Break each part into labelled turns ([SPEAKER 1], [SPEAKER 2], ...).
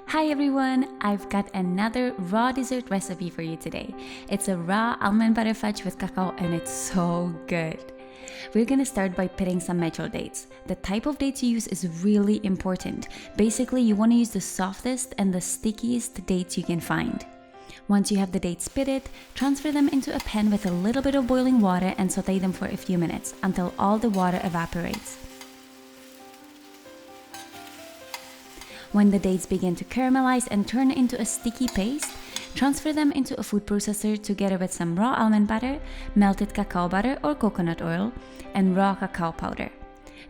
[SPEAKER 1] Hi everyone, I've got another raw dessert recipe for you today. It's a raw almond butter fudge with cacao and it's so good. We're gonna start by pitting some mature dates. The type of dates you use is really important. Basically, you wanna use the softest and the stickiest dates you can find. Once you have the dates pitted, transfer them into a pan with a little bit of boiling water and saute them for a few minutes until all the water evaporates. When the dates begin to caramelize and turn into a sticky paste, transfer them into a food processor together with some raw almond butter, melted cacao butter or coconut oil, and raw cacao powder.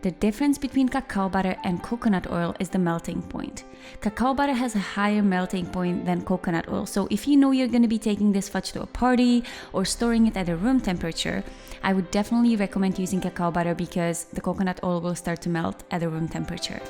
[SPEAKER 1] The difference between cacao butter and coconut oil is the melting point. Cacao butter has a higher melting point than coconut oil, so if you know you're going to be taking this fudge to a party or storing it at a room temperature, I would definitely recommend using cacao butter because the coconut oil will start to melt at a room temperature.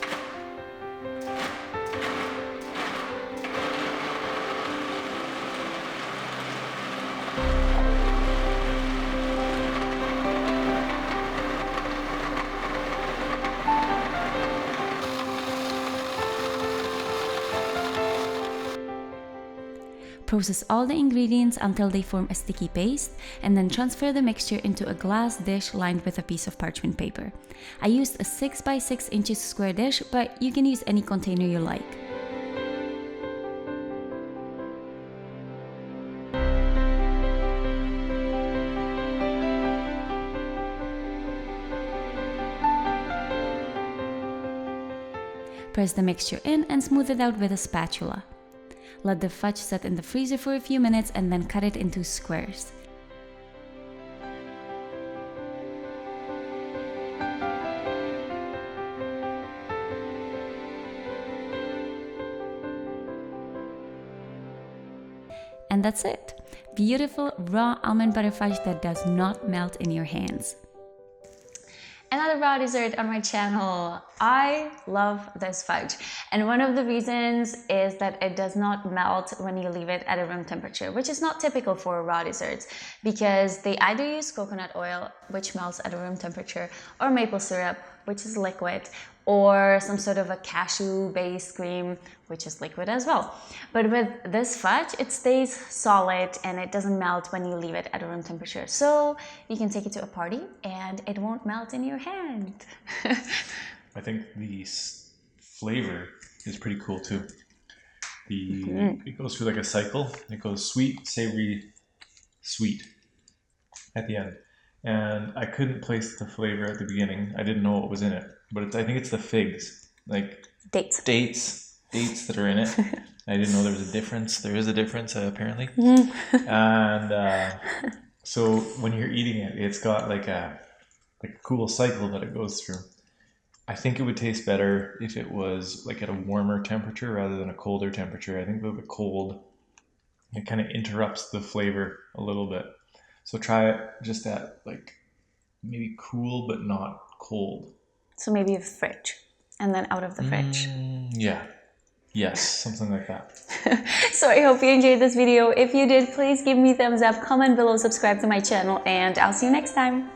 [SPEAKER 1] Process all the ingredients until they form a sticky paste and then transfer the mixture into a glass dish lined with a piece of parchment paper. I used a 6 by 6 inches square dish, but you can use any container you like. Press the mixture in and smooth it out with a spatula. Let the fudge set in the freezer for a few minutes and then cut it into squares. And that's it. Beautiful raw almond butter fudge that does not melt in your hands. Another raw dessert on my channel. I love this fudge, and one of the reasons is that it does not melt when you leave it at a room temperature, which is not typical for raw desserts because they either use coconut oil, which melts at a room temperature, or maple syrup, which is liquid, or some sort of a cashew-based cream, which is liquid as well. But with this fudge, it stays solid and it doesn't melt when you leave it at a room temperature. So you can take it to a party and it won't melt in your hand.
[SPEAKER 2] I think the flavor is pretty cool too. It goes through like a cycle. It goes sweet, savory, sweet at the end. And I couldn't place the flavor at the beginning. I didn't know what was in it. But I think it's the figs. Like dates that are in it. I didn't know there was a difference. There is a difference apparently. And so when you're eating it, it's got like a cool cycle that it goes through. I think it would taste better if it was like at a warmer temperature rather than a colder temperature. I think with the cold, it kind of interrupts the flavor a little bit. So try it just at like maybe cool but not cold.
[SPEAKER 1] So maybe a fridge and then out of the fridge.
[SPEAKER 2] Yeah. Yes, something like that.
[SPEAKER 1] So I hope you enjoyed this video. If you did, please give me a thumbs up, comment below, subscribe to my channel, and I'll see you next time.